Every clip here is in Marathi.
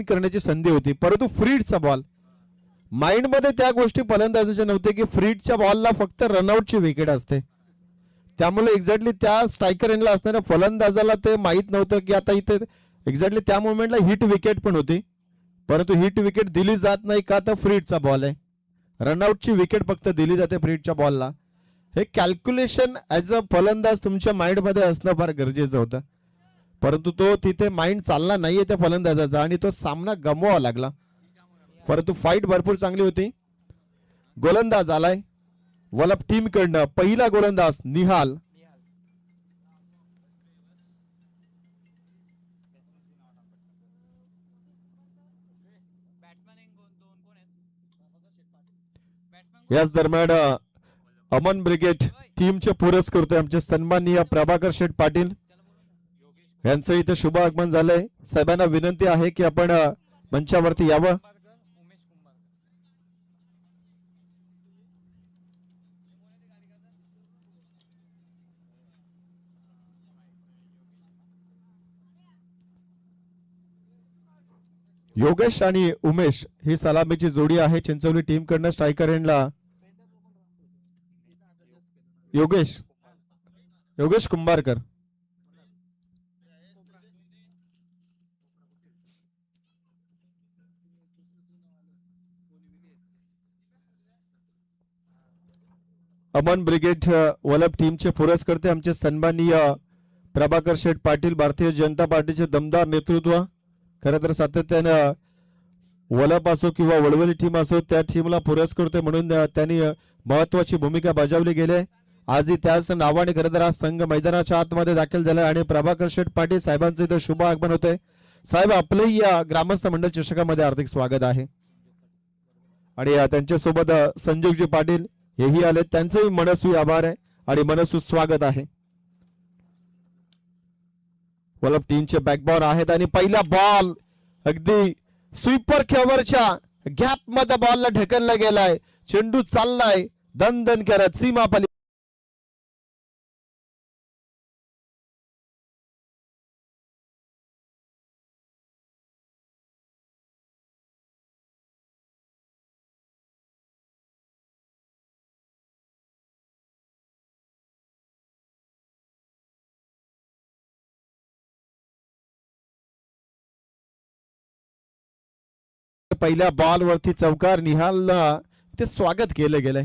करण्याची संधी होती, परंतु फ्रीडचा बॉल माइंड मध्ये त्या गोष्टी फलंदाजाच्या नव्हते की फ्रीडच्या बॉलला फक्त रनआउटची विकेट असते. त्यामुळे एक्झॅक्टली त्या स्ट्रायकर एंडला असणाऱ्या फलंदाजाला ते माहित नव्हतं की आता इथे एक्झॅक्टली त्या मोमेंटला हिट विकेट पण होती, परंतु हिट विकेट दिली जात नाही का तर फ्रीडचा बॉल आहे. रनआउटची विकेट फक्त दिली जाते फ्रीडच्या बॉलला. हे कॅल्क्युलेशन ॲज अ फलंदाज तुमच्या माइंडमध्ये असणं फार गरजेचं होतं, परंतु तो तिथे माइंड चालला नाहीये त्या फलंदाजाचा आणि तो सामना गमवावा लागला. परंतु फाईट भरपूर चांगली होती. गोलंदाज आलाय वलप टीम कडनं, पहिला गोलंदाज निहाल. याच दरम्यान अमन ब्रिगेड टीमचे पुरस्कृत आमचे सन्माननीय प्रभाकर शेठ पाटील यांचं इथे शुभ आगमन झालंय. साहेबांना विनंती आहे की आपण मंचावरती यावं. योगेश आणि उमेश ही सलामीची जोडी आहे चिंचवली टीम कडनं. स्ट्रायकर एंडला योगेश कुंभारकर. अमन ब्रिगेड वलप टीमचे पुरस्कर्ते आमचे सन्माननीय प्रभाकर शेठ पाटील. भारतीय जनता पार्टीचे दमदार नेतृत्व. खरं तर सातत्यानं वलप असो किंवा वडवली टीम असो त्या टीमला पुरस्कर्ते म्हणून त्यांनी महत्वाची भूमिका बजावली गेली. आजही त्याच नावाने खरं तर हा संघ मैदानाच्या आतमध्ये दाखल झाला आणि प्रभाकर शेठ पाटील साहेबांचे इथे शुभ आगमन होते. साहेब आपलंही या ग्रामस्थ मंडळ चषकामध्ये हार्दिक स्वागत आहे. आणि त्यांच्यासोबत संजोगजी पाटील हेही आले, त्यांचंही मनस्वी आभार आहे आणि मनस्वी स्वागत आहे. वलप टीमचे बॅकबॉल आहेत आणि पहिला बॉल अगदी स्वीपर कव्हरच्या गॅप मध्ये बॉलला ढकलला गेलाय. चेंडू चाललाय दन करत सीमापाली. पहिल्या बॉल वरती चौकार निहालला ते स्वागत केलं गेलंय.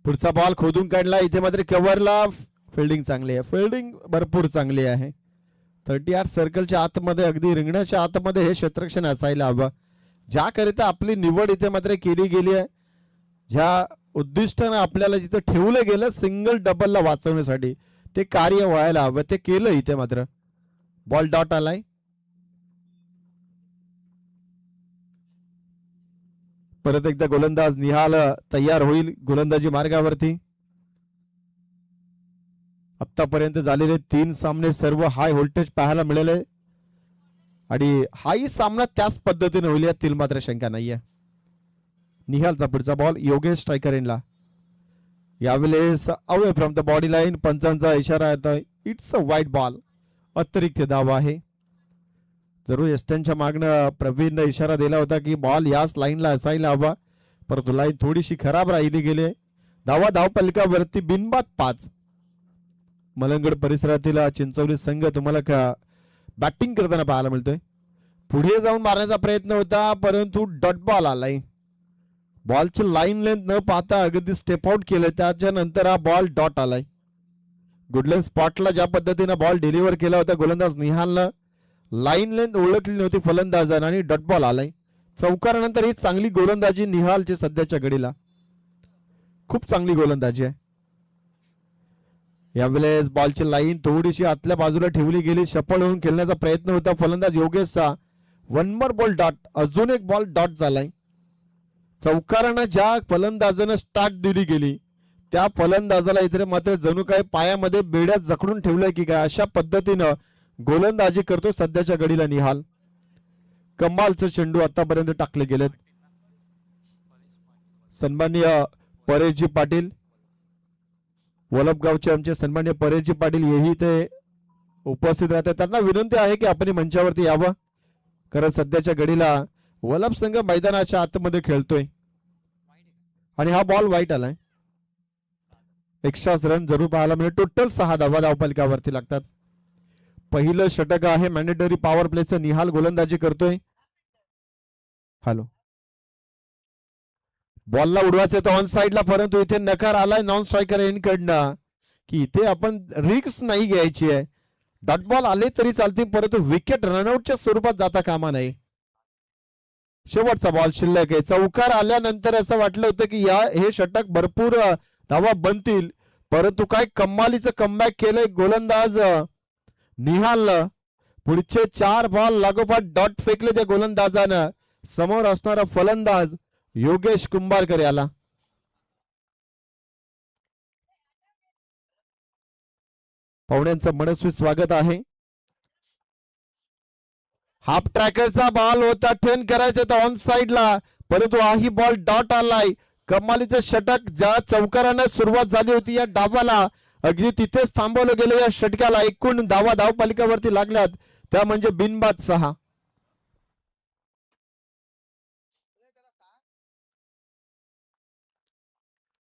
पुढचा बॉल खोदून काढला इथे मात्र कव्हरला. फिल्डिंग चांगली आहे, फिल्डिंग भरपूर चांगली आहे. 38 सर्कलच्या आतमध्ये अगदी रिंगणाच्या आतमध्ये हे क्षेत्ररक्षण असायला हवं, ज्याकरिता आपली निवड इथे मात्र केली गेली आहे. ज्या उद्दिष्टानं आपल्याला जिथे ठेवलं गेलं सिंगल डबलला वाचवण्यासाठी ते कार्य व्हायला हवं, ते केलं इथे मात्र. बॉल डॉट आलाय. परत एकदा गोलंदाज निहाल तयार होईल गोलंदाजी मार्गावरती. आतापर्यंत झालेले 3 सामने सर्व हाय व्होल्टेज पाहायला मिळाले आणि हाही सामना त्याच पद्धतीने होईल यातील मात्र शंका नाहीये. निहालचा पुढचा बॉल योगेश स्ट्रायकर एंडला. यावेळेस away from the body line पंचांचा इशारा येतोय. इट्स अ वाईट बॉल. अतिरिक्त धाव आहे. जरूर एस्टनच्या मागणं प्रवीणने इशारा दिला होता की बॉल याच लाईनला असायला हवा, परंतु लाईन थोडीशी खराब राहिली गेली. धावा धावपलकावरती बिनबाद 5. मलंगड परिसरातील चिंचवली संघ तुम्हाला का बॅटिंग करताना पाहायला मिळतोय. पुढे जाऊन मारण्याचा प्रयत्न होता परंतु डॉट बॉल आलाय. बॉलची लाईन लेंथ न पाहता अगदी स्टेप आउट केलं, त्याच्यानंतर हा बॉल डॉट आलाय. गुडलँड स्पॉटला ज्या पद्धतीने बॉल डिलिव्हर केला होता गोलंदाज निहालनं, लाईन लेंथ ओळखली नव्हती फलंदाजानं आणि डॉट बॉल आलाय. चौकारानंतर ही चांगली गोलंदाजी निहालची सध्याच्या घडीला, खूप चांगली गोलंदाजी आहे. यावेळेस बॉलची लाईन थोडीशी आतल्या बाजूला ठेवली गेली. सफल होऊन खेळण्याचा प्रयत्न होता फलंदाज योगेशचा. 1 मोर बॉल डॉट. अजून एक बॉल डॉट झालाय. चौकारानं ज्या फलंदाजानं स्टार्ट दिली गेली त्या फलंदाजाला इथे मात्र जणू काय पायामध्ये बेड्यात जखडून ठेवलंय की काय अशा पद्धतीनं गोलंदाजी करतो सध्याच्या घडीला निहाल. कमालचं चेंडू आतापर्यंत टाकले गेलेत. सन्माननीय परेशजी पाटील वलपगावचे आमचे सन्माननीय परेशजी पाटील हेही ते उपस्थित राहतात. त्यांना विनंती आहे की आपण मंचावरती यावं. कारण सध्याच्या घडीला वलभ संघ मैदानाच्या आतमध्ये खेळतोय आणि हा बॉल वाईट आलाय. एक्स्ट्रा रन जरूर पाहायला मिळेल. टोटल 6 धावा धावफलकावरती लागतात. पहिलं षटक आहे मॅन्डेटरी पॉवर प्लेचं. निहाल गोलंदाजी करतोय. हॅलो, बॉलला उडवायचं तो ऑन साइडला, परंतु इथे नकार आलाय नॉन स्ट्रायकर एंडकडनं की इथे आपण रिक्स नाही घ्यायची आहे. डॉट बॉल आले तरी चालतील, परंतु विकेट रनआउटच्या स्वरूपात जाता कामा नाही. शेवटचा बॉल शिल्लक आहे. चौकार आल्यानंतर असं वाटलं होतं की हे षटक भरपूर धावा बनतील, परंतु काय कमालीचं कमबॅक केलंय गोलंदाज निहाल. पुढचे 4 बॉल लागोपाठ डॉट फेकले त्या गोलंदाजानं. समोर असणारा फलंदाज योगेश कुंभारकर याला. पाहुण्यांचं मनस्वी स्वागत आहे. हाफ ट्रॅकरचा बॉल होता, टर्न करायचा होता ऑन साइडला, परंतु हाही बॉल डॉट आलाय. कमालीचं षटक ज्या चौकारानं सुरुवात झाली होती या डावाला अगदी तिथेच थांबवलं गेलं. या षटकाला एकूण धावा धावपालिकावरती लागल्यात त्या म्हणजे बिनबाद 6.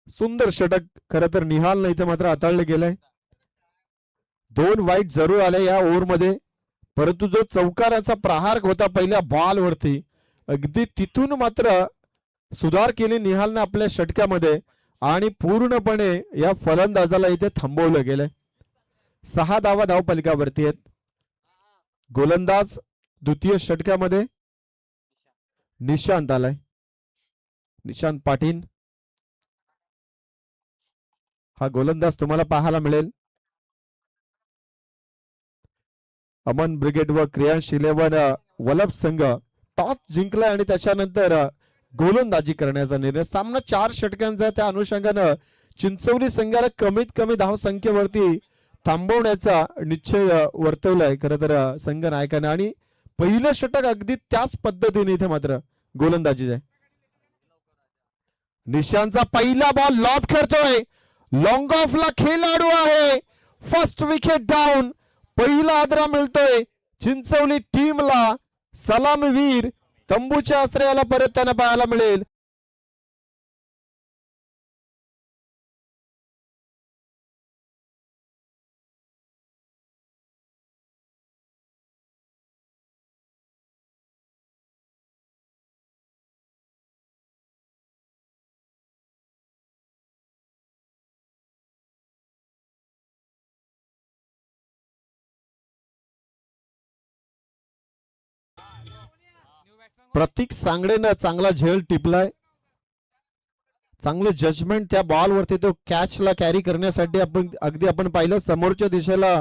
सुंदर षटक खरं तर निहाल इथे मात्र हाताळलं गेलंय. 2 वाईट जरूर आले या ओव्हरमध्ये, परंतु जो चौकाराचा प्रहार होता पहिल्या बॉल वरती अगदी तिथून मात्र सुधार केली निहालने आपल्या षटकामध्ये आणि पूर्णपणे या फलंदाजाला इथे थांबवलं गेलंय. 6 धावा धावफलकावरती आहेत. गोलंदाज द्वितीय षटकामध्ये निशांत आलाय. निशांत पाटील हा गोलंदाज तुम्हाला पाहायला मिळेल. अमन ब्रिगेड व क्रियांश 11 वलभ संघ टॉस जिंकलाय आणि त्याच्यानंतर गोलंदाजी करण्याचा निर्णय. सामना 4 षटकांचा, त्या अनुषंगानं चिंचवली संघाला कमीत कमी धाव संख्येवरती थांबवण्याचा निश्चय वर्तवलाय खरं तर संघ नायकाने. आणि पहिलं षटक अगदी त्याच पद्धतीने इथे मात्र गोलंदाजी आहे. निशांतचा पहिला बॉल लॉब करतोय. लॉंग ऑफला खेळाडू आहे. First wicket down. पहिला आदरा मिळतोय चिंचवली टीमला. सलामीवीर तंबूच्या आश्रयाला परत त्यांना पाहायला मिळेल. प्रतीक सांगडेनं चांगला झेल टिपलाय. चांगलं जजमेंट त्या बॉल वरती तो कॅचला कॅरी करण्यासाठी आपण पाहिलं समोरच्या दिशेला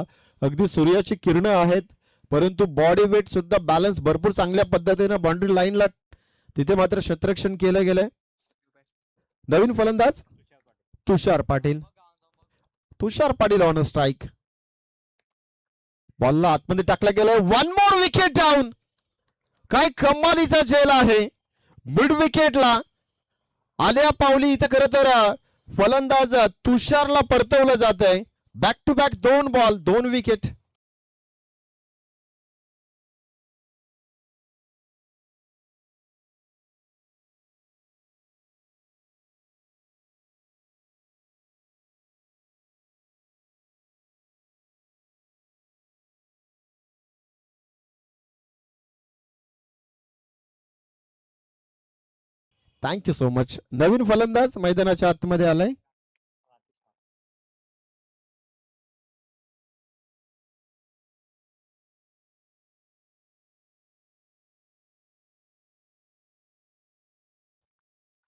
अगदी सूर्याची किरणं आहेत, परंतु बॉडी वेट सुद्धा बॅलन्स भरपूर चांगल्या पद्धतीने बाउंड्री लाईनला तिथे मात्र क्षेत्ररक्षण केलं गेलंय. नवीन फलंदाज तुषार पाटील. तुषार पाटील ऑन स्ट्राईक. बॉलला आतमध्ये टाकला गेलाय. 1 मोर विकेट डाऊन. काय कमालीचा झेल आहे. मिड विकेटला आल्या पावली इथे खरं तर फलंदाज तुषारला परतवलं जात आहे. Back to back 2 ball 2 wicket. Thank you so much. नवीन फलंदाज मैदानाच्या आतमध्ये आलाय.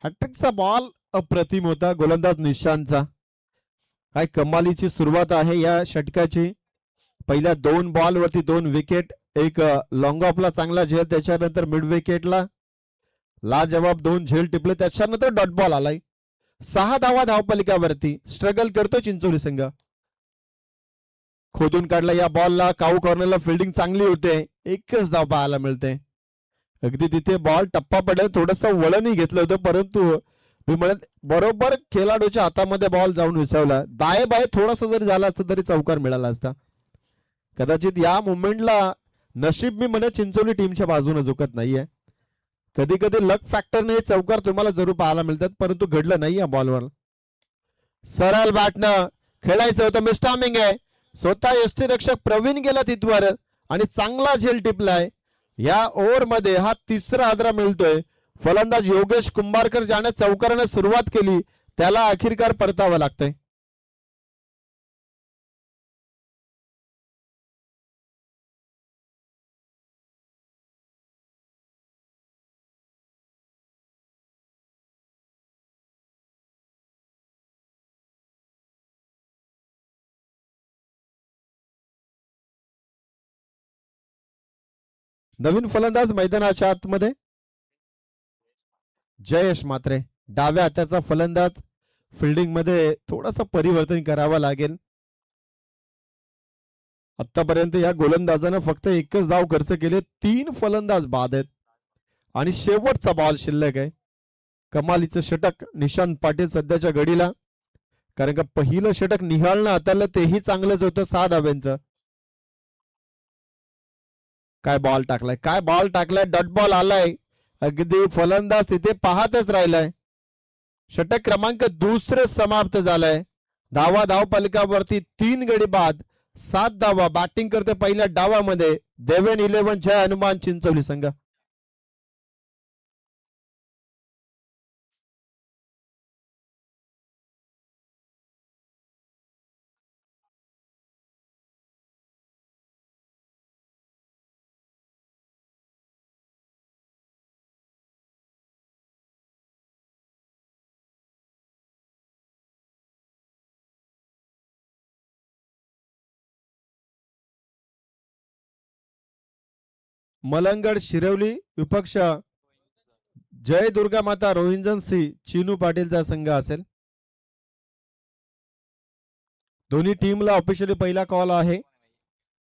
हॅट्रिकचा बॉल अप्रतिम होता गोलंदाज निशांतचा. काय कमालीची सुरुवात आहे या षटकाची. पहिल्या 2 बॉल वरती 2 विकेट. एक लॉंग ऑफला चांगला झेल, त्याच्यानंतर मिड विकेटला लाजवाब 2 झेल टिपले, त्याच्यानंतर डॉट बॉल आलाय. 6 धावा धावपलिकावरती स्ट्रगल करतो चिंचोली संघ. खोदून काढला या बॉलला. काऊ कॉर्नरला फिल्डिंग चांगली होते. एकच धाव पाहायला मिळते. अगदी तिथे बॉल टप्पा पडेल थोडस वळणही घेतलं होतं, परंतु मी म्हणत बरोबर खेळाडूच्या हातामध्ये बॉल जाऊन विसवला. दाये बाये थोडासा जरी झाला असता तरी चौकार मिळाला असता. कदाचित या मुवमेंटला नशीब मी म्हणत चिंचोली टीमच्या बाजूने झुकत नाहीये. कधी कधी लक फॅक्टरने चौकार तुम्हाला जरूर पाहायला मिळतात, परंतु घडलं नाही या बॉलवर. सरळ बॅटनं खेळायचं होतं, मिस्टामिंग आहे. स्वतः यष्टीरक्षक प्रवीण गेला तिथवर आणि चांगला झेल टिपलाय. या ओव्हर मध्ये हा तिसरा आदरा मिळतोय. फलंदाज योगेश कुंभारकर ज्याने चौकाराने सुरुवात केली त्याला अखेरकार परतावं लागतंय. नवीन फलंदाज मैदानाच्या आतमध्ये जयेश मात्रे. डाव्या हाताचा फलंदाज. फिल्डिंग मध्ये थोडस परिवर्तन करावं लागेल. आतापर्यंत या गोलंदाजानं फक्त एकच धाव खर्च केले. 3 फलंदाज बाद आहेत आणि शेवटचा बॉल शिल्लक आहे. कमालीचं षटक निशांत पाटील सध्याच्या घडीला, कारण का पहिलं षटक निहाळणं हाताळलं तेही चांगलंच होतं 6 धाव्यांचं. काय बॉल टाकलाय, काय बॉल टाकलाय. डॉट बॉल आलाय. अगदी फलंदाज तिथे पाहतच राहिलाय. षटक क्रमांक दुसरे समाप्त झालाय. धाव फलकावरती 3 गडी बाद, 7 धावा. बॅटिंग करते पहिल्या डावामध्ये देवेन 11 जय हनुमान चिंचोली संघ. मलंगड शिरवली विपक्ष जय दुर्गा माता रोहिंजन सिंह चिनू पाटीलचा संघ असेल. दोन्ही टीमला ऑफिशियली पहिला कॉल आहे.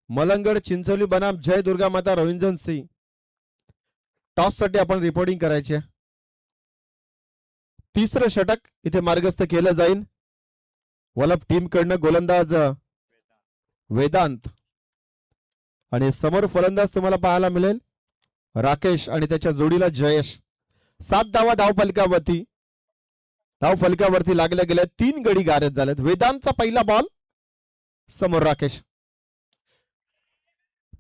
मलंगड चिंचोली बनाम जय दुर्गा माता रोहिंजन सिंह. टॉस साठी आपण रिपोर्टिंग करायचे. तिसरं षटक इथे मार्गस्थ केलं जाईल. वलप टीम कडनं गोलंदाज वेदांत आणि समोर फलंदाज तुम्हाला पाहायला मिळेल राकेश आणि त्याच्या जोडीला जयेश. 7 धावा धाव फलकावरती लागल्या गेल्या. 3 गडी गारद झालेत. वेदांतचा पहिला बॉल. समोर राकेश.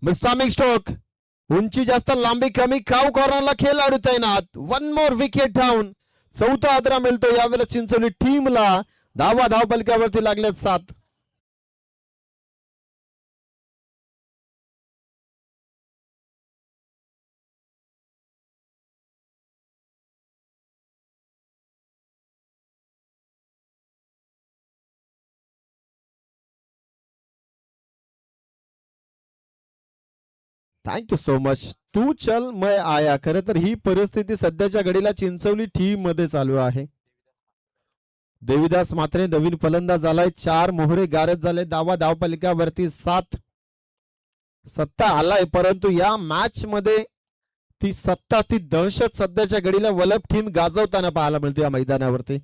मिस्टामिंग स्ट्रोक. उंची जास्त लांबी कमी. काव कॉर्नरला खेळाडू तैनात. 1 मोर विकेट डाऊन. चौथा आदरा मिळतो यावेळेला चिंचोली टीमला. धाव फलकावरती लागल्यात 7. Thank you so much. तू चल मैं आया. खरं तर ही परिस्थिती सध्याच्या घडीला चिंचवली टीम मध्ये चालू आहे. देविदास मात्रे नवीन फलंदाज झालाय. 4 मोहरे गारद झाले. धाव फलकावरती 7. सत्ता आलाय, परंतु या मॅच मध्ये ती सत्ता, ती दहशत सध्याच्या घडीला वलप टीम गाजवताना पाहायला मिळते या मैदानावरती.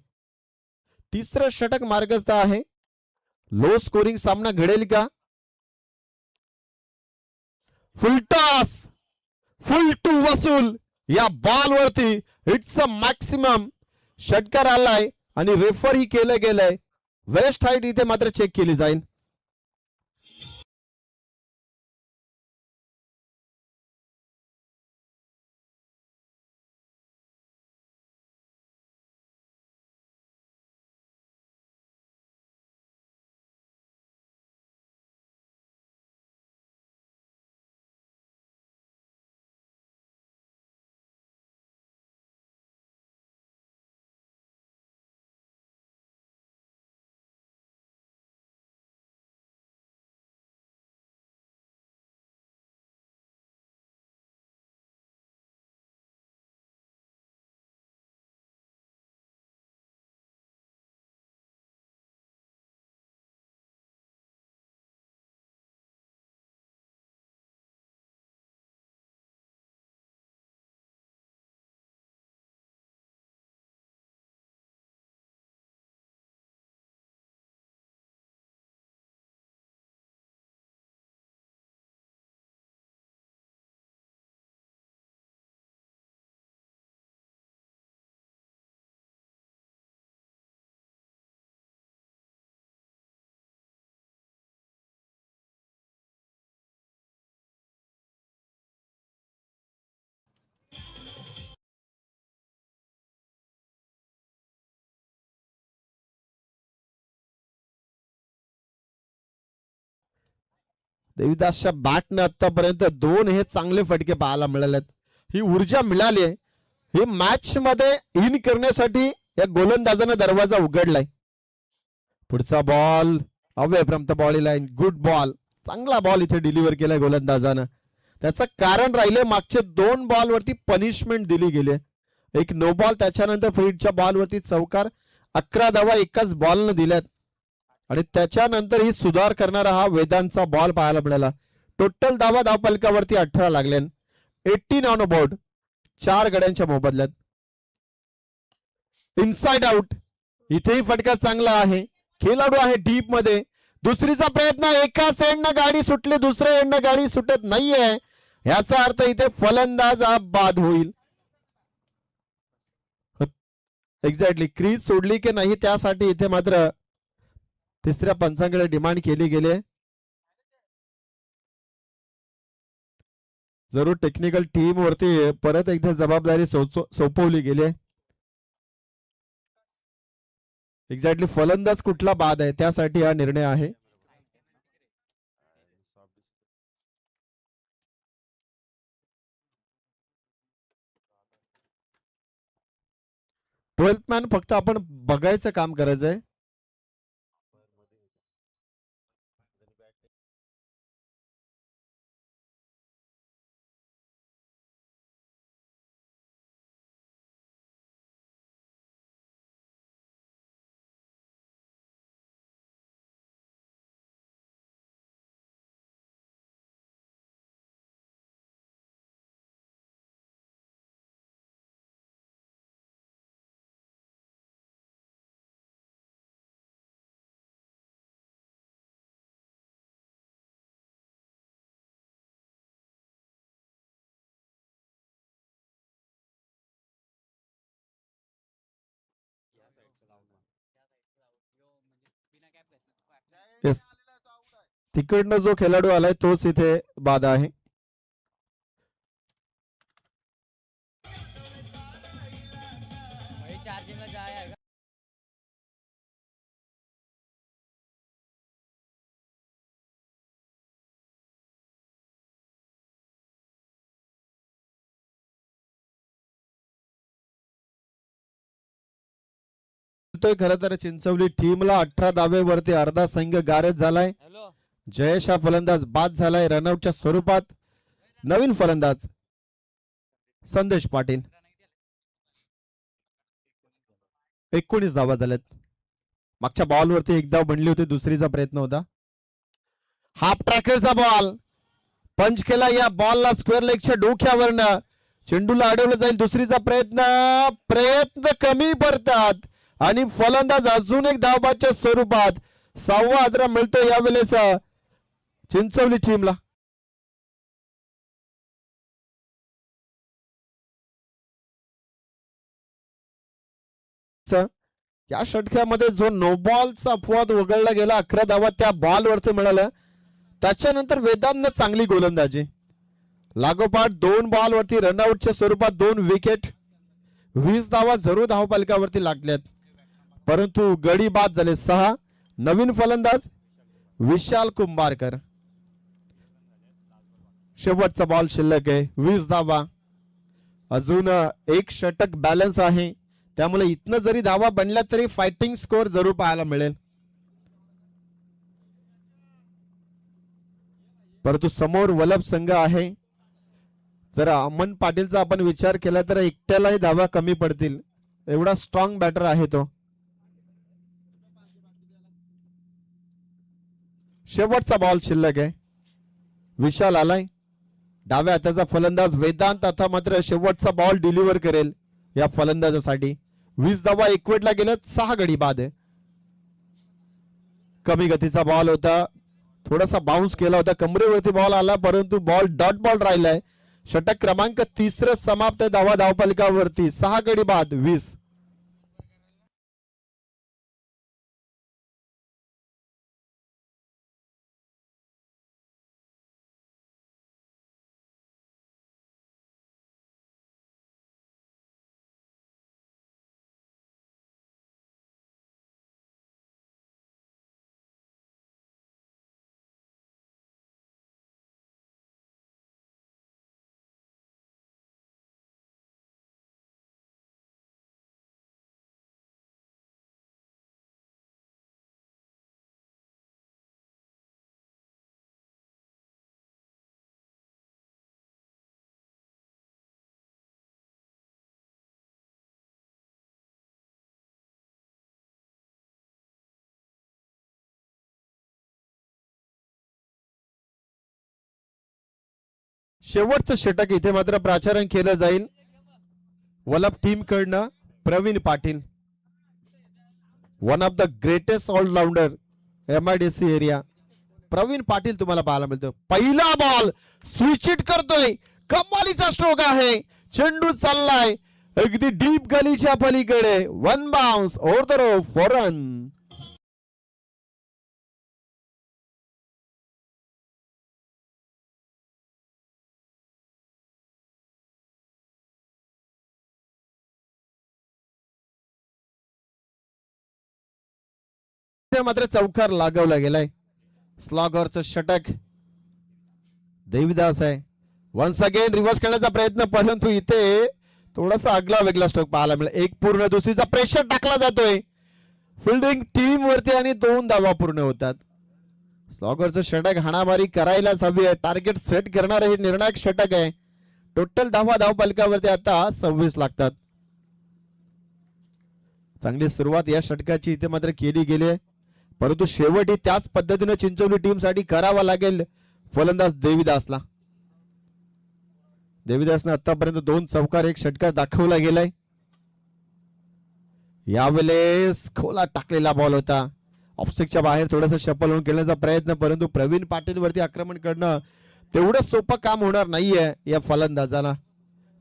तिसरं षटक मार्गस्थ आहे. लो स्कोरिंग सामना घडेल का? फुलटॉस. फुल टू वसूल या बॉल वरती. It's a maximum. षटकार आलाय आणि रेफर ही केलं गेलंय. वेस्ट हाईट इथे मात्र चेक केली जाईल. देवीदासच्या बॅटने आतापर्यंत 2 हे चांगले फटके पाहायला मिळालेत. ही ऊर्जा मिळाली आहे. ही मॅच मध्ये इन करण्यासाठी या गोलंदाजाने दरवाजा उघडलाय. पुढचा ball away from the body line. Good ball. चांगला बॉल इथे डिलिव्हर केलाय गोलंदाजानं. त्याचं कारण राहिले मागचे 2 बॉल वरती पनिशमेंट दिली गेली. एक नो बॉल, त्याच्यानंतर फ्रीडच्या बॉल वरती चौकार. 11 धावा एकाच बॉलनं दिल्यात आणि त्याच्यानंतर ही सुधार करणारा हा वेदांतचा बॉल पाहायला मिळाला. टोटल धावा धावपलकावरती 18 लागल्या. 18 ऑन बोर्ड. 4 गड्यांच्या मोबदल्यात. Inside out. इथेही फटका चांगला आहे. खेळाडू आहे डीप मध्ये. दुसरीचा प्रयत्न. एकाच एंडनं गाडी सुटली, दुसऱ्या एंडनं गाडी सुटत नाहीये. याचा अर्थ इथे फलंदाज हा बाद होईल. एक्झॅक्टली क्रीज सोडली की नाही त्यासाठी इथे मात्र तिसऱ्या पंचांकडे डिमांड केली गेली. जरूर टेक्निकल टीम वरती परत एकदा जबाबदारी सोपवली गेली. एक्झॅक्टली फलंदाज कुठला बाद आहे त्यासाठी हा निर्णय आहे. 12th मॅन फक्त आपण बघायचं काम करायचंय. येस, तिकडनं जो खेळाडू आलाय तोच इथे बाद आहे. खर तर चिंचवली टीमला 18 धावेवरती अर्धा संघ गारद झालाय. जयेश हा फलंदाज बाद झालाय रनआउटच्या स्वरूपात. नवीन फलंदाज संदेश पाटील. 19 धावा झाल्यात. मागच्या बॉल वरती एक धाव बनली होती, दुसरीचा प्रयत्न होता. हाफ ट्रॅकरचा बॉल पंच केला. या बॉलला स्क्वेअर लेगच्या डोक्यावरनं चेंडूला अडवलं जाईल. दुसरीचा प्रयत्न कमी पडतात आणि फलंदाज अजून एक धावबादच्या स्वरूपात 6वा आदरा मिळतो यावेळेस चिंचवली टीमला. या षटकामध्ये जो नो बॉलचा अपवाद वगळला गेला, 11 धावा त्या बॉल वरती मिळाल्या. त्याच्यानंतर वेदांतनं चांगली गोलंदाजी. लागोपाठ 2 बॉल वरती रनआउटच्या स्वरूपात 2 विकेट. 20 धावा जरूर धावपालकावरती लागल्यात, परंतु गडी बाद झाले 6. नवीन फलंदाज विशाल कुंभारकर. शेवटचा बॉल शिल्लक आहे. 20 धावा. अजून एक षटक बॅलन्स आहे, त्यामुळे इथनं जरी धावा बनल्या तरी फायटिंग स्कोर जरूर पाहायला मिळेल. परंतु समोर वलभ संघ आहे. जर अमन पाटीलचा आपण विचार केला तर एकट्यालाही धावा कमी पडतील, एवढा स्ट्रॉंग बॅटर आहे तो. शेवटचा बॉल शिल्लक आहे. विशाल आलाय. डाव्या हाताचा फलंदाज वेदांत आता मात्र शेवटचा बॉल डिलिव्हर करेल या फलंदाजासाठी. 20 धावा एकवटला गेल्यात. 6 गडी बाद आहे. कमी गतीचा बॉल होता, थोडासा बाउन्स केला होता, कमरेवरती बॉल आला, परंतु बॉल डॉट बॉल राहिलाय. षटक क्रमांक 3 समाप्त. धावा धावपलकावरती 6 गडी बाद 20. शेवटचं षटक इथे मात्र प्राचारण केलं जाईल वलप टीम कडनं. Praveen Patil, one of the greatest allrounder MIDC area. Praveen Patil तुम्हाला पाहायला मिळतो. पहिला बॉल स्विच इट करतोय, कमालीचा स्ट्रोक आहे. चेंडू चाललाय अगदी डीप गलीच्या पलीकडे. One bounce over the rope four run. मात्र चौकार लागवला गेलाय. स्लॉगरचं षटक देविदास आहे. वन्स अगेन रिव्हर्स करण्याचा प्रयत्न, परंतु इथे थोडासा आगला वेगळा स्ट्रोक पाहायला मिळेल. एक पूर्ण दुसरीचा प्रेशर टाकला जातोय फिल्डिंग टीम वरती आणि 2 धावा पूर्ण होतात. स्लॉगरचं षटक हाणामारी करायलाच हवी आहे. टार्गेट सेट करणारे हे निर्णायक षटक आहे. टोटल धावा धावफलकावरती आता 26 लागतात. चांगली सुरुवात या षटकाची इथे मात्र केली गेली आहे, परंतु शेवटी त्याच पद्धतीने चिंचवली टीम साठी करावा लागेल फलंदाज देविदासला. देविदासने आतापर्यंत 2 चौकार 1 षटकार दाखवला गेलाय. यावेळेस खोला टाकलेला बॉल होता. ऑफस्टिकच्या बाहेर थोडंसं शफल होऊन खेळण्याचा प्रयत्न, परंतु प्रवीण पाटील वरती आक्रमण करणं तेवढं सोपं काम होणार नाहीये या फलंदाजाला.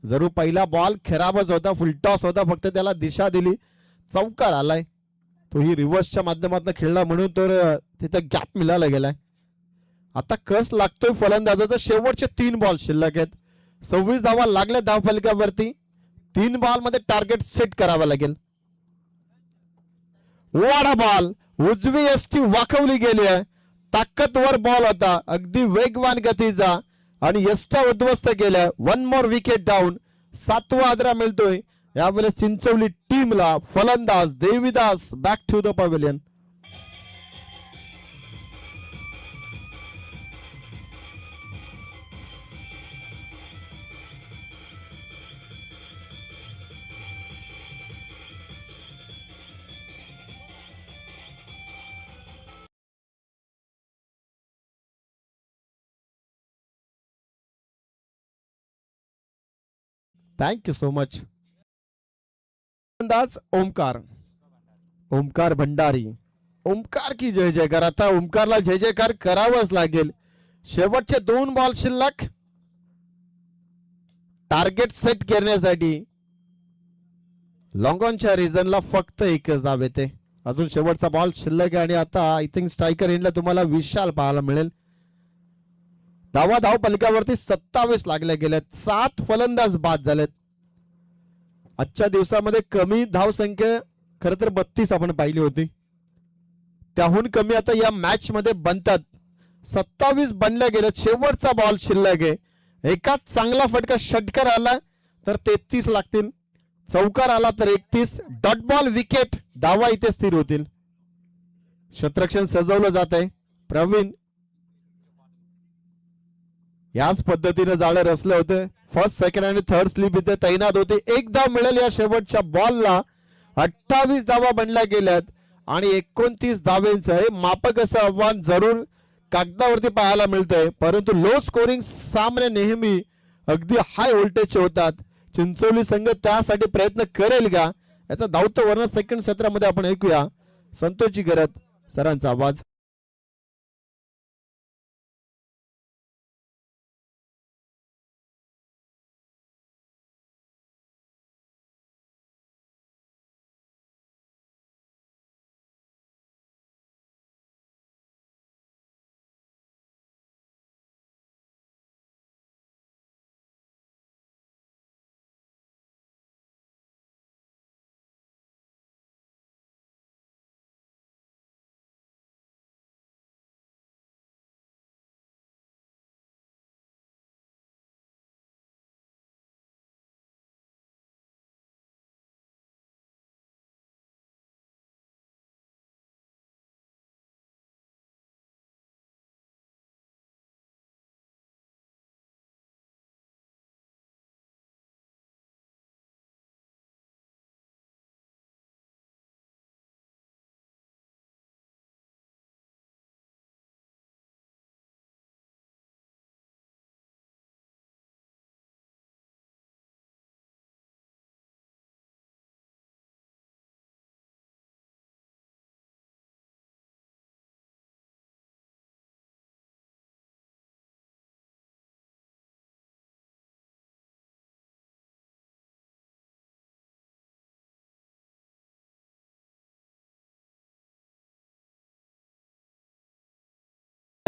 जरूर पहिला बॉल खराबच होता, फुलटॉस होता, फक्त त्याला दिशा दिली, चौकार आलाय. तोही रिव्हर्सच्या माध्यमातून खेळला म्हणून तर तिथं गॅप मिळाला गेलाय. आता कस लागतोय फलंदाजाचा. शेवटचे 3 बॉल शिल्लक आहेत. 26 धावा लागल्या धाव फलकावरती. 3 बॉल मध्ये टार्गेट सेट करावा लागेल. वाडा बॉल उजवी यष्टी वाकवली गेली आहे. ताकदवर बॉल होता, अगदी वेगवान गतीचा, आणि यष्टा उद्ध्वस्त केल्या. 1 मोर विकेट डाऊन. 7वा आदरा मिळतोय यावेळेस चिंचवली टीमला. फलंदाज Devidas back to the pavilion. Thank you so much. फलंदाज ओमकार भंडारी. ओमकार की जय जयकार. आता ओमकारला जय जयकार करावंच लागेल. शेवटचे 2 बॉल शिल्लक. टार्गेट सेट करण्यासाठी लॉंग ऑनच्या रिझनला फक्त 1च धाव येते. अजून शेवटचा बॉल शिल्लक आहे आणि आता आय थिंक स्ट्रायकर एंडला तुम्हाला विशाल पाहायला मिळेल. धावा धाव फलकावरती 27 लागल्या गेल्यात. 7 फलंदाज बाद झालेत. आजच्या दिवसामध्ये कमी धाव संख्या खर तर 32 आपण पाहिली होती, त्याहून कमी आता या मॅच मध्ये बनतात. 27 बनल्या गेल्या. शेवटचा बॉल शिल्लक आहे. एकाच चांगला फटका षटकार आला तर 33 लागतील, चौकार आला तर 31. डॉट बॉल विकेट धावा इथे स्थिर होतील. क्षेत्ररक्षण सजवलं जात आहे. प्रवीण याच पद्धतीने जाळं रचले होते. फर्स्ट सेकंड आणि थर्ड स्लिप इथे तैनात होते. 1 धाव मिळेल या शेवटच्या बॉलला. 28 धावा बनल्या गेल्यात आणि 29 धावेंचं हे मापक असं आव्हान जरूर कागदावरती पाहायला मिळतंय, परंतु लो स्कोरिंग सामने नेहमी अगदी हाय व्होल्टेजचे होतात. चिंचोली संघ त्यासाठी प्रयत्न करेल का याचा धावतो वर्ण सेकंड सत्रामध्ये आपण ऐकूया संतोषजी गरत सरांचा आवाज.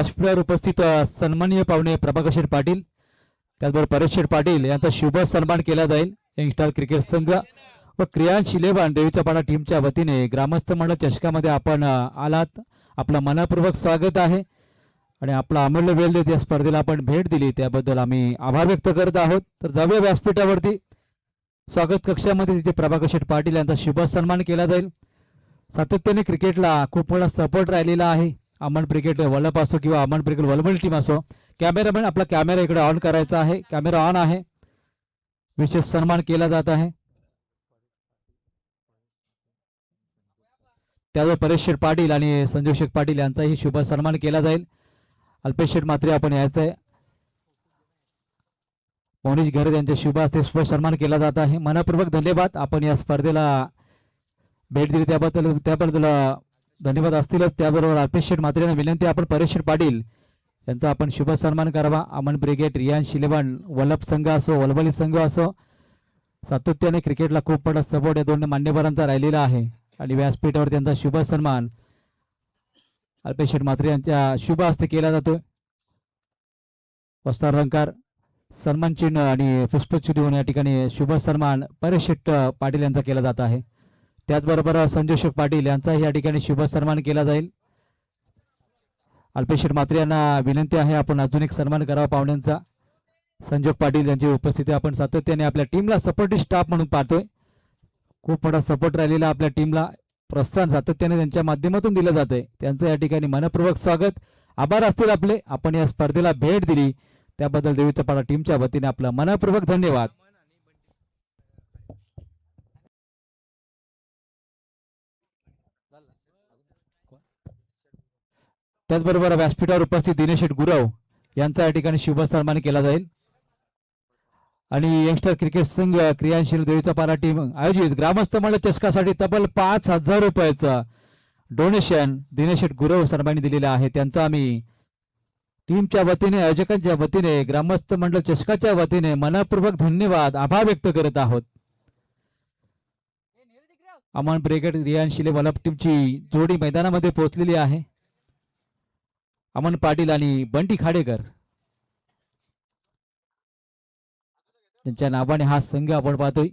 व्यासपीठावर उपस्थित सन्माननीय पाहुणे प्रभाकर शेठ पाटील, त्याचबरोबर परेश शेठ पाटील यांचा शुभ सन्मान केला जाईल. यंगस्टार क्रिकेट संघ व क्रियांश इलेव्हन देवीचा पाडा टीमच्या वतीने ग्रामस्थ मंडळ चषकामध्ये आपण आलात. आपलं मनपूर्वक स्वागत आहे आणि आपला अमूल्य वेळ देत या स्पर्धेला आपण भेट दिली त्याबद्दल आम्ही आभार व्यक्त करत आहोत. तर जाऊया व्यासपीठावरती. स्वागत कक्षामध्ये तिथे प्रभाकर शेठ पाटील यांचा शुभ सन्मान केला जाईल. सातत्याने क्रिकेटला खूप मोठा सपोर्ट राहिलेला आहे. अमन क्रिकेट वल्लभ असो किंवा अमन क्रिकेट वलमल टीम असो. कॅमेरामॅन आपला कॅमेरा इकडे ऑन करायचा आहे. कॅमेरा ऑन आहे. विशेष सन्मान केला जात आहे. त्यावर परेश शेठ पाटील आणि संजय शेठ पाटील यांचाही शुभ सन्मान केला जाईल. अल्पेश शेठ मात्रे आपण यायचं आहे. मोनीश घरे यांच्या शुभ हस्ते शुभ सन्मान केला जात आहे. मनपूर्वक धन्यवाद. आपण या स्पर्धेला भेट दिली त्याबद्दल धन्यवाद असतीलच. त्याबरोबर अल्पेश शेठ मात्रे यांना विनंती आपण परेश शेठ पाटील यांचा आपण शुभ सन्मान करावा. अमन ब्रिगेड, रियांश इलेव्हन, वल्लभ संघ असो, वलवली संघ असो, सातत्याने क्रिकेटला खूप मोठा सपोर्ट या दोन मान्यवरांचा राहिलेला आहे आणि व्यासपीठावर त्यांचा शुभ सन्मान अल्पेश शेठ मात्रे यांच्या शुभ हस्ते केला जातो. वस्त्रालंकार, सन्मान चिन्ह आणि पुष्पचूर्ण देऊन या ठिकाणी शुभ सन्मान परेश शेठ पाटील यांचा केला जात आहे. त्याचबरोबर संजय शेठ पाटील यांचा या ठिकाणी शुभ सन्मान केला जाईल. अल्पेश शेठ मात्रे यांना विनंती आहे आपण अजून एक सन्मान करावा पाहुण्यांचा. संजोग पाटील यांची उपस्थिती आपण सातत्याने आपल्या टीमला सपोर्टिव्ह स्टाफ म्हणून पाहतोय. खूप मोठा सपोर्ट राहिलेला आपल्या टीमला, प्रोत्साहन सातत्याने त्यांच्या माध्यमातून दिलं जातंय. त्यांचं या ठिकाणी मनपूर्वक स्वागत. आभार असतील आपले. आपण या स्पर्धेला भेट दिली त्याबद्दल देवीचा पाडा टीमच्या वतीने आपलं मनपूर्वक धन्यवाद. त्याचबरोबर व्यासपीठावर उपस्थित दिनेश शेठ गुरव यांचा या ठिकाणी शुभ सन्मान केला जाईल आणि यंगस्टर क्रिकेट संघ क्रियाशील देवीचा पारा टीम आयोजित ग्रामस्थ मंडळ चषकासाठी तब्बल 5,000 रुपयाचं डोनेशन दिनेश शेठ गुरव सन्मानी दिलेलं आहे. त्यांचा आम्ही टीमच्या वतीने, आयोजकांच्या वतीने, ग्रामस्थ मंडळ चषकाच्या वतीने मनपूर्वक धन्यवाद, आभार व्यक्त करत आहोत. अमन ब्रिगेड, रियांश इलेव्हन, वल्लभ टीमची जोडी मैदानामध्ये पोहोचलेली आहे. अमन पाटील आणि बंटी खाडेकर त्यांच्या नावाने हा संघ आपण पाहतोय.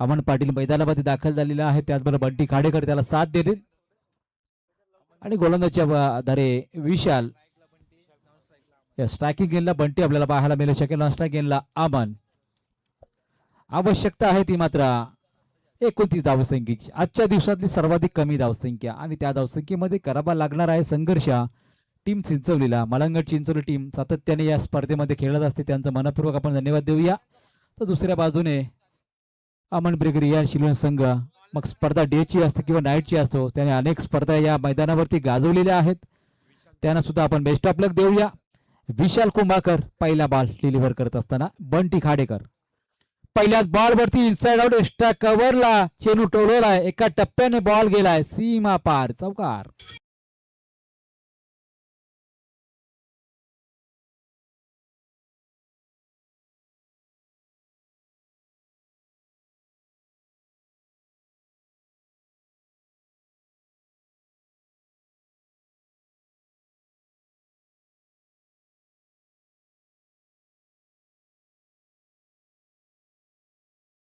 अमन पाटील मैदानामध्ये दाखल झालेला आहे. त्याचबरोबर बंटी खाडेकर त्याला साथ देतील आणि गोलंदाजच्या आधारे विशाल, या स्ट्रायकिंग गेनला बंटी आपल्याला पाहायला मिळू शकेल. नॉन स्ट्रायक गेनला अमन. आवश्यकता आहे ती मात्र 29 धावसंख्येची, आजच्या दिवसातली सर्वाधिक कमी धावसंख्या आणि त्या धावसंख्येमध्ये करावा लागणार आहे संघर्ष. टीम चिंचवलीला, मलंगट चिंचवली टीम सातत्याने या स्पर्धेमध्ये खेळत असते. त्यांचं मनपूर्वक आपण धन्यवाद देऊया. तर दुसऱ्या बाजूने अमन ब्रिगेड, रियांश इलेव्हन संघ, मग स्पर्धा डेची असो किंवा नाईटची असो, त्याने अनेक स्पर्धा या मैदानावरती गाजवलेल्या आहेत. त्यांना सुद्धा आपण बेस्ट ऑफ लक देऊया. विशाल कुंभाकर पहिला बॉल डिलिव्हर करत असताना बंटी खाडेकर पहिल्याच बॉलवरती इनसाइड आउट एक्स्ट्रा कव्हरला चेंडू टोलवलाय. एका टप्प्याने बॉल गेलाय सीमा पार, चौकार.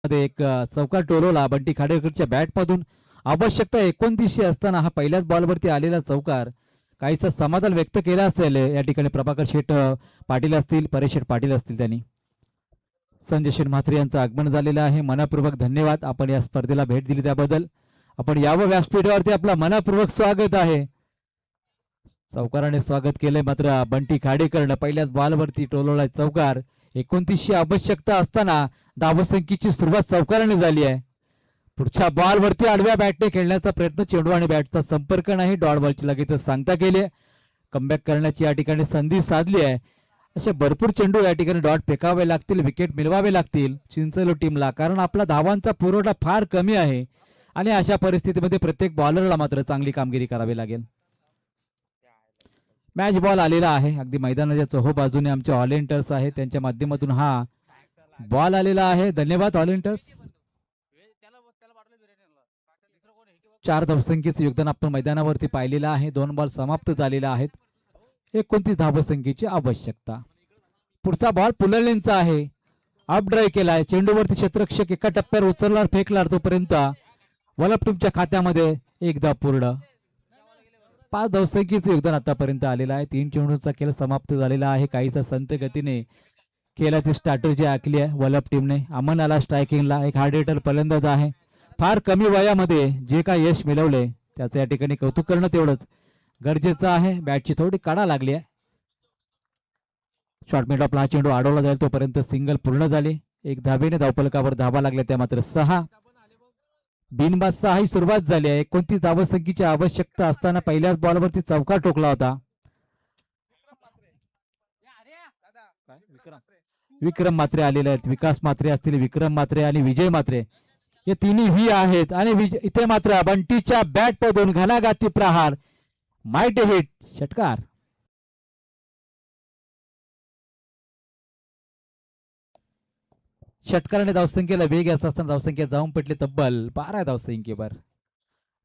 एक चौकार टोलवला बंटी खाडेकरच्या बॅट मधून. आवश्यकता 29 असताना हा पहिल्याच बॉलवरती आलेला चौकार काहीसा समाधान व्यक्त केला असेल या ठिकाणी प्रभाकर शेठ पाटील असतील, परेश शेठ पाटील असतील. त्यांनी संजय शेठ म्हात्रे यांचं आगमन झालेलं आहे. मनपूर्वक धन्यवाद. आपण या स्पर्धेला भेट दिली त्याबद्दल. आपण यावं व्यासपीठावरती आपला मनपूर्वक स्वागत आहे. चौकाराने स्वागत केलंय मात्र बंटी खाडेकरनं पहिल्याच बॉलवरती टोलवलाय चौकार. 29 आवश्यकता असताना धावसंख्येची सुरुवात चौकाराने झाली आहे. पुढच्या बॉलवरती आडव्या बॅटने खेळण्याचा प्रयत्न, चेंडू आणि बॅटचा संपर्क नाही. डॉट बॉलची लगेच सांगता केली. कमबॅक करण्याची या ठिकाणी संधी साधली आहे. असे भरपूर चेंडू या ठिकाणी डॉट फेकावे लागतील, विकेट मिळवावे लागतील चिंचोली टीमला, कारण आपला धावांचा पुरवठा फार कमी आहे आणि अशा परिस्थितीमध्ये प्रत्येक बॉलरला मात्र चांगली कामगिरी करावी लागेल. मॅच बॉल आलेला आहे अगदी मैदानाच्या चोहो बाजूने. आमचे ऑलिंटर्स आहे त्यांच्या माध्यमातून हा बॉल आलेला आहे. धन्यवाद ऑलिंटर्स. 4 धावसंख्येचं योगदान आपण मैदानावरती पाहिलेलं आहे. 2 बॉल समाप्त झालेला आहेत. 29 धावसंख्येची आवश्यकता. पुढचा बॉल पुलरलेनचा आहे. अप ड्राईव्ह केलाय, चेंडूवरती क्षेत्ररक्षक एका टप्प्यावर उचलणार फेकणार तोपर्यंत वलप टीमच्या खात्यामध्ये एकदा पूर्ण. 5 धावसंख्येचं योगदान आतापर्यंत आलेलं आहे. 3 चेंडूचा खेळ समाप्त झालेला आहे. काहीसा संत गतीने खेळाची स्ट्रॅटेजी आखली आहे वलप टीमने. अमन आला स्ट्रायकिंगला, एक हार्ड हिटर फलंदाज आहे. फार कमी वयामध्ये जे काय यश मिळवले त्याचं या ठिकाणी कौतुक करणं तेवढंच गरजेचं आहे. बॅटची थोडी काढा लागली आहे. शॉर्ट मिड ऑफला हा चेंडू अडवला जाईल तोपर्यंत सिंगल पूर्ण झाली. एक धावेने धावफलकावर धावा लागल्या त्या मात्र 6. बिनबाद 6 ही सुरुवात झाली आहे. 29 धावसंख्येची आवश्यकता असताना पहिल्याच बॉलवरती चौकार ठोकला होता. विक्रम मात्रे आलेले आहेत. विकास मात्रे असतील, विक्रम मात्रे आणि विजय मात्रे हे तिन्ही व्ही आहेत. आणि इथे मात्र बंटीच्या बॅट मधून घणाघाती प्रहार, माइट हिट, षटकार. षटकाराने धावसंख्येला वेग याचा असताना धावसंख्या जाऊन पडली तब्बल 12 धावसंख्येवर.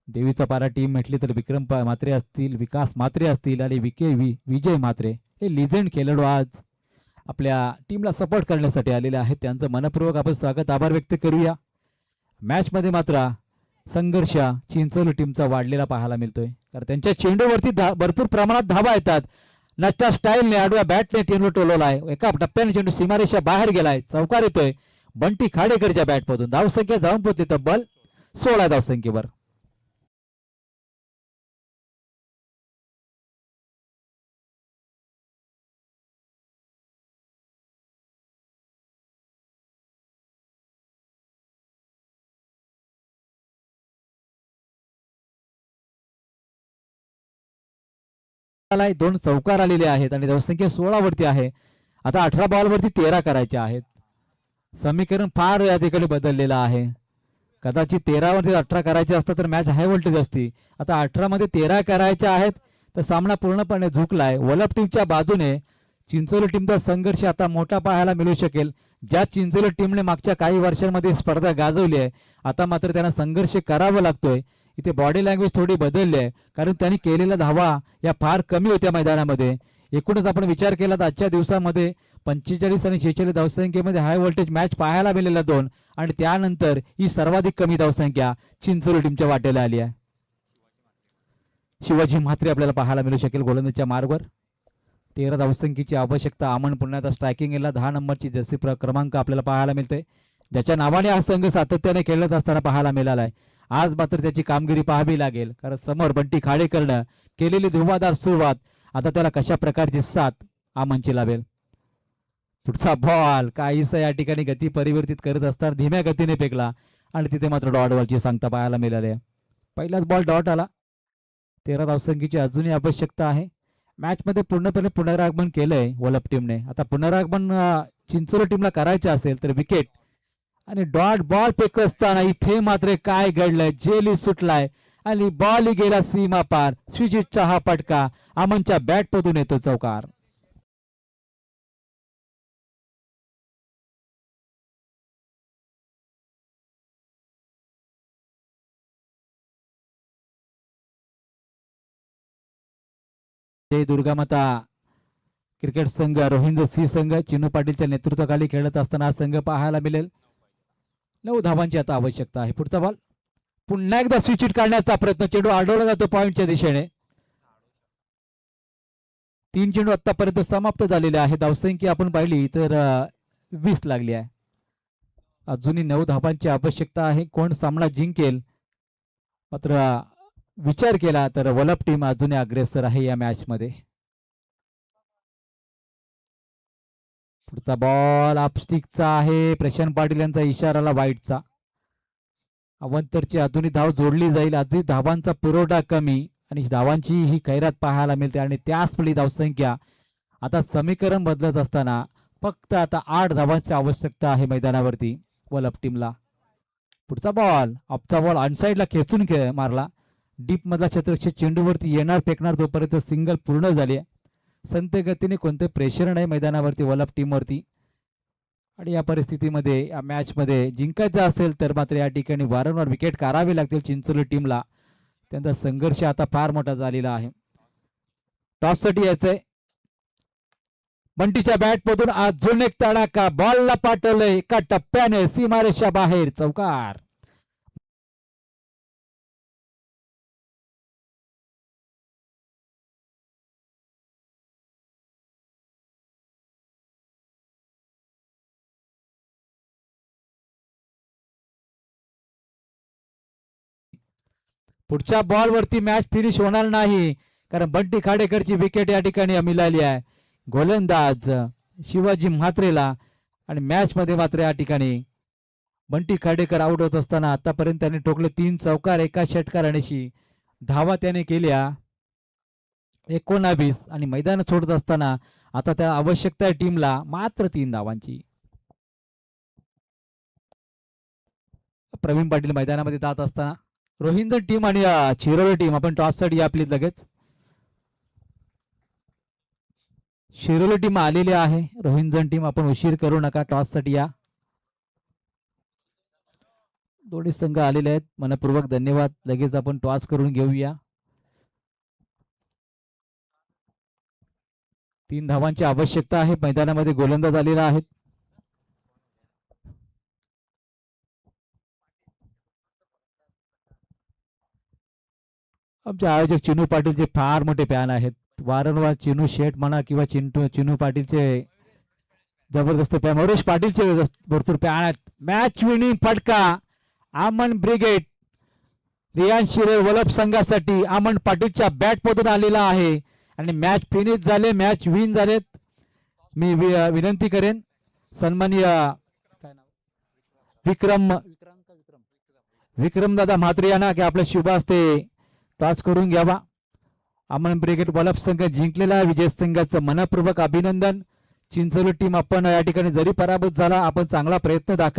देवीचा पारा टीम म्हटली तर विक्रम मात्रे असतील, विकास मात्रे असतील आणि विजय मात्रे हे लिजेंड खेळाडू आज आपल्या टीमला सपोर्ट करण्यासाठी आलेले आहेत. त्यांचं मनपूर्वक आपण स्वागत आभार व्यक्त करूया. मॅच मध्ये मात्र संघर्ष चिंचोली टीमचा वाढलेला पाहायला मिळतोय, कारण त्यांच्या चेंडूवरती भरपूर प्रमाणात धावा येतात. नट्टा स्टाईलने आडव्या बॅटने चेंडू टोलवलाय. एका टप्प्याने चेंडू सीमारेषा बाहेर गेलाय. चौकार येतोय बंटी खाडेकरच्या बॅट मधून. धावसंख्या जाऊन पोहोचते तब्बल 16 धावसंख्येवर. दोन चौकार आलेले आहेत आणि धावसंख्या 16 वरती आहे. आता 18 बॉल वरती 13 करायचे आहेत. समीकरण फार या ठिकाणी बदललेलं आहे. कदाचित 13 वरती 18 करायचे असतात तर मॅच हाय व्होल्टेज असती. आता 18 मध्ये 13 करायचे आहेत तर सामना पूर्णपणे झुकलाय. वलप टीमच्या बाजूने चिंचोली टीमचा संघर्ष आता मोठा पाहायला मिळू शकेल. ज्या चिंचोली टीमने मागच्या काही वर्षांमध्ये स्पर्धा गाजवली आहे, आता मात्र त्यांना संघर्ष करावा लागतोय. इथे बॉडी लँग्वेज थोडी बदलली आहे, कारण त्यांनी केलेल्या धावा या फार कमी होत्या मैदानामध्ये. एकूणच आपण विचार केला तर आजच्या दिवसामध्ये 45 आणि 46 धावसंख्येमध्ये हाय व्होल्टेज मॅच पाहायला मिळालेल्या 2 आणि त्यानंतर ही सर्वाधिक कमी धावसंख्या चिंचोली टीमच्या वाटेला आली आहे. शिवाजी म्हात्रे आपल्याला पाहायला मिळू शकेल गोलंदाजच्या मार्गवर. 13 धावसंख्येची आवश्यकता. अमन पुन्हा आता स्ट्रायकिंगला 10 नंबरची जर्सी क्रमांक आपल्याला पाहायला मिळते, ज्याच्या नावाने हा संघ सातत्याने खेळत असताना पाहायला मिळाला आहे. आज मात्र त्याची कामगिरी पाहावी लागेल, कारण समोर बंटी खाडेकरनं केलेली धुवाधार सुरुवात आता त्याला कशा प्रकारची साथ अमनची लावेल. पुढचा बॉल काहीसा या ठिकाणी गती परिवर्तित करत असताना धीम्या गतीने फेकला आणि तिथे मात्र डॉट बॉलची सांगता पाहायला मिळाली आहे. पहिलाच बॉल डॉट आला. 13 धावसंख्येची अजूनही आवश्यकता आहे. मॅच मध्ये पूर्णपणे पुनरागमन केलंय वलप टीमने. आता पुनरागमन चिंचोली टीमला करायचे असेल तर विकेट आणि डॉट बॉल फेक असताना इथे मात्र काय घडलंय, जेली सुटलाय आणि बॉल गेला सीमा पार. स्विचिटचा हा फटका अमनच्या बॅट मधून येतो चौकार. दुर्गामाता क्रिकेट संघ रोहिंद सिंह संघ चिनू पाटीलच्या नेतृत्वाखाली खेळत असताना हा संघ पाहायला मिळेल. 9 धावांची आता आवश्यकता आहे. पुढचा बॉल पुन्हा एकदा स्विच हिट काढण्याचा प्रयत्न. चेंडू अडवला जातो पॉइंटच्या दिशेने. 3 चेंडू आतापर्यंत समाप्त झालेले आहे. धावसंख्या आपण पाहिली तर 20 लागली आहे. अजूनही 9 धावांची आवश्यकता आहे. कोण सामना जिंकेल मात्र विचार केला तर वलप टीम अजूनही अग्रेसर आहे या मॅच मध्ये. पुढचा बॉल अपस्टिकचा आहे. प्रशांत पाटील यांचा इशाराला वाईटचा. अवंतरची अजूनही धाव जोडली जाईल. अजूनही धावांचा पुरवठा कमी आणि धावांची ही खैरात पाहायला मिळते आणि त्याच वेळी धावसंख्या आता समीकरण बदलत असताना फक्त आता 8 धावांची आवश्यकता आहे मैदानावरती वलप टीमला. पुढचा बॉल ऑफचा बॉल अनसाइडला खेचून मारला. डीप मधला क्षेत्ररक्षक चेंडूवरती येणार फेकणार तोपर्यंत सिंगल पूर्ण झाली आहे. संत गतीने कोणते प्रेशर नाही मैदानावरती वलप टीमवरती. आणि या परिस्थितीमध्ये या मॅच मध्ये जिंकायचं असेल तर मात्र या ठिकाणी वारंवार विकेट काढावे लागतील चिंचोली टीमला. त्यांचा संघर्ष आता फार मोठा झालेला आहे. टॉस साठी यायचंय बंटीच्या बॅट मधून अजून एक तडाखा, बॉलला पाठवलंय एका टप्प्याने सीमारेषा बाहेर, चौकार. पुढच्या बॉल वरती मॅच फिनिश होणार नाही, कारण बंटी खाडेकरची विकेट या ठिकाणी मिळाली आहे गोलंदाज शिवाजी म्हात्रेला. आणि मॅच मध्ये मात्र या ठिकाणी बंटी खाडेकर आउट होत असताना आतापर्यंत त्याने ठोकले 3 चौकार, एका षटकार आणि 80 धावा त्याने केल्या 19. आणि मैदान सोडत असताना आता त्या आवश्यकता आहे टीमला मात्र 3 धावांची. प्रवीण पाटील मैदानामध्ये जात असताना रोहिंदर टीम आणि शिरोली टीम आपण टॉस साठी आपली लगेच. शिरोली टीम आलेली आहे, रोहिंदर टीम आपण उशीर करू नका, टॉस साठी या. दोन्ही संघ आलेले आहेत, मनपूर्वक धन्यवाद. लगेच आपण टॉस करून घेऊया. 3 धावांची आवश्यकता आहे, मैदानामध्ये गोलंदाज आलेला आहेत. आमचे आयोजक चिनू पाटीलचे फार मोठे फॅन आहेत, वारंवार चिनू शेठ म्हणा किंवा चिनू पाटीलचे जबरदस्त फॅन, हरीश पाटीलचे भरपूर फॅन आहेत. मॅच विनिंग फटका आमन ब्रिगेड रियान शिरे वलभ संघासाठी आमन पाटीलच्या बॅट मधून आलेला आहे. आणि मॅच फिनिश झाले, मॅच विन झालेत. मी विनंती करेन सन्माननीय विक्रम दादा म्हात्रे यांना की आपल्या शुभ हस्ते टॉस करून घ्यावा. अमन ब्रिगेड वलभ संघ जिंकलेला विजय संघाचं मनपूर्वक अभिनंदन. चिंचोली टीम आपण या ठिकाणी जरी पराभूत झाला, आपण चांगला प्रयत्न दाखल